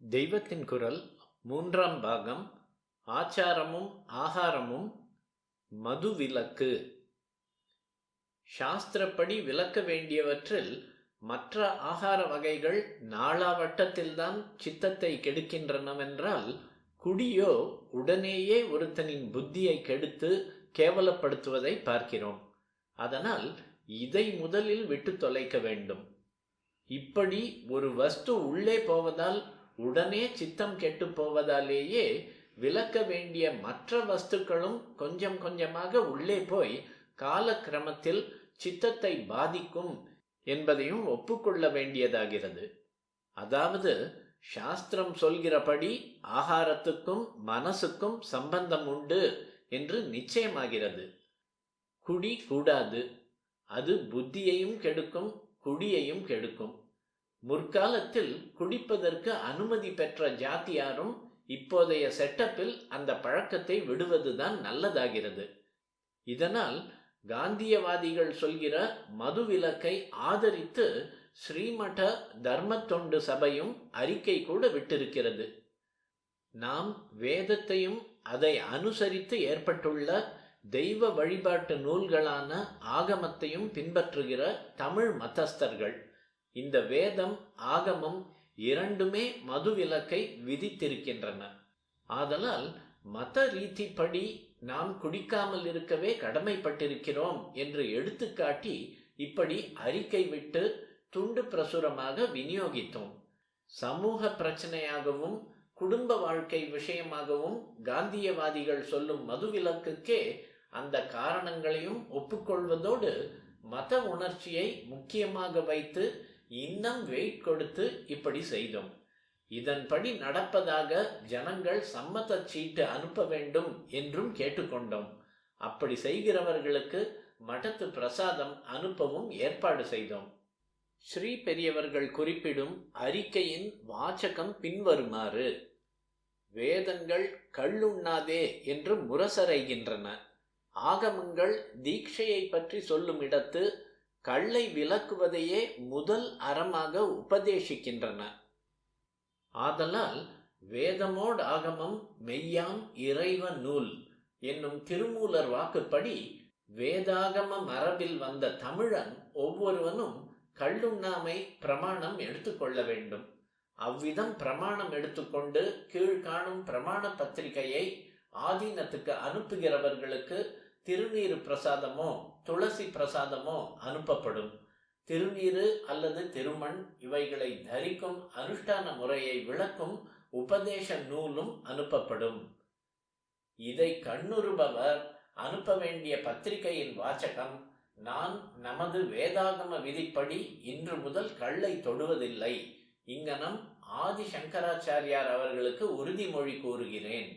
தெய்வத்தின் குரல் மூன்றாம் பாகம். ஆச்சாரமும் ஆகாரமும் மதுவிலக்கு. சாஸ்திரப்படி விலக்க வேண்டியவற்றில் மற்ற ஆகார வகைகள் நாளாவட்டத்தில்தான் சித்தத்தை கெடுக்கின்றனவென்றால், குடியோ உடனேயே ஒருத்தனின் புத்தியை கெடுத்து கேவலப்படுத்துவதை பார்க்கிறோம். அதனால் இதை முதலில் விட்டு தொலைக்க வேண்டும். இப்படி ஒரு வஸ்து உள்ளே போவதால் உடனே சித்தம் கெட்டு போவதாலேயே விலக்க வேண்டிய மற்ற வஸ்துக்களும் கொஞ்சம் கொஞ்சமாக உள்ளே போய் காலக்கிரமத்தில் சித்தத்தை பாதிக்கும் என்பதையும் ஒப்புக்கொள்ள வேண்டியதாகிறது. அதாவது சாஸ்திரம் சொல்கிறபடி ஆகாரத்துக்கும் மனசுக்கும் சம்பந்தம் உண்டு என்று நிச்சயமாகிறது. குடி கூடாது, அது புத்தியையும் கெடுக்கும், குடியையும் கெடுக்கும். முற்காலத்தில் குடிப்பதற்கு அனுமதி பெற்ற ஜாத்தியாரும் இப்போதைய செட்டப்பில் அந்த பழக்கத்தை விடுவதுதான் நல்லதாகிறது. இதனால் காந்தியவாதிகள் சொல்கிற மதுவிலக்கை ஆதரித்து ஸ்ரீமட தர்ம தொண்டு சபையும் அறிக்கை கூட விட்டிருக்கிறது. நாம் வேதத்தையும் அதை அனுசரித்து ஏற்பட்டுள்ள தெய்வ வழிபாட்டு நூல்களான ஆகமத்தையும் பின்பற்றுகிற தமிழ் மதஸ்தர்கள் இந்த வேதம் ஆகமம் இரண்டுமே மதுவிலக்கை விதித்திருக்கின்றன. ஆதலால் மத ரீதிப்படி நாம் குடிக்காமல் இருக்கவே கடமைப்பட்டிருக்கிறோம் என்று எடுத்துக்காட்டி இப்படி அறிக்கை விட்டு துண்டு பிரசுரமாக விநியோகித்தோம். சமூக பிரச்சனையாகவும் குடும்ப வாழ்க்கை விஷயமாகவும் காந்தியவாதிகள் சொல்லும் மதுவிலக்குக்கே அந்த காரணங்களையும் ஒப்புக்கொள்வதோடு மத உணர்ச்சியை முக்கியமாக வைத்து இன்னும் வெயிட் கொடுத்து இப்படி செய்தோம். இதன்படி நடப்பதாக ஜனங்கள் சம்மத சீட்டு அனுப்ப வேண்டும் என்றும் கேட்டுக்கொண்டோம். அப்படி செய்கிறவர்களுக்கு மடத்து பிரசாதம் அனுப்பவும் ஏற்பாடு செய்தோம். ஸ்ரீ பெரியவர்கள் குறிப்பிடும் அறிக்கையின் வாசகம் பின்வருமாறு: வேதங்கள் கள்ளுண்ணாதே என்று முரசறைகின்றன. ஆகமங்கள் தீட்சையை பற்றி சொல்லும் இடத்து கள்ளை விலக்குவதையே முதல் அறமாக உபதேசிக்கின்றன. ஆதலால் வேதமோடு ஆகமம் மெய்யாம் இறைவ நூல் என்னும் திருமூலர் வாக்குப்படி வேதாகம மரபில் வந்த தமிழன் ஒவ்வொருவனும் கள்ளுண்ணாமை பிரமாணம் எடுத்துக்கொள்ள வேண்டும். அவ்விதம் பிரமாணம் எடுத்துக்கொண்டு கீழ்காணும் பிரமாண பத்திரிகையை ஆதீனத்துக்கு அனுப்புகிறவர்களுக்கு திருநீரு பிரசாதமோ துளசி பிரசாதமோ அனுப்பப்படும். திருநீரு அல்லது திருமண் இவைகளை தரிக்கும் அனுஷ்டான முறையை விளக்கும் உபதேச நூலும் அனுப்பப்படும். இதை கண்ணுறுபவர் அனுப்ப வேண்டிய பத்திரிகையின் வாசகம்: நான் நமது வேதாகம விதிப்படி இன்று முதல் கள்ளை தொடுவதில்லை. இங்கனம் ஆதி சங்கராச்சாரியார் அவர்களுக்கு உறுதிமொழி கூறுகிறேன்.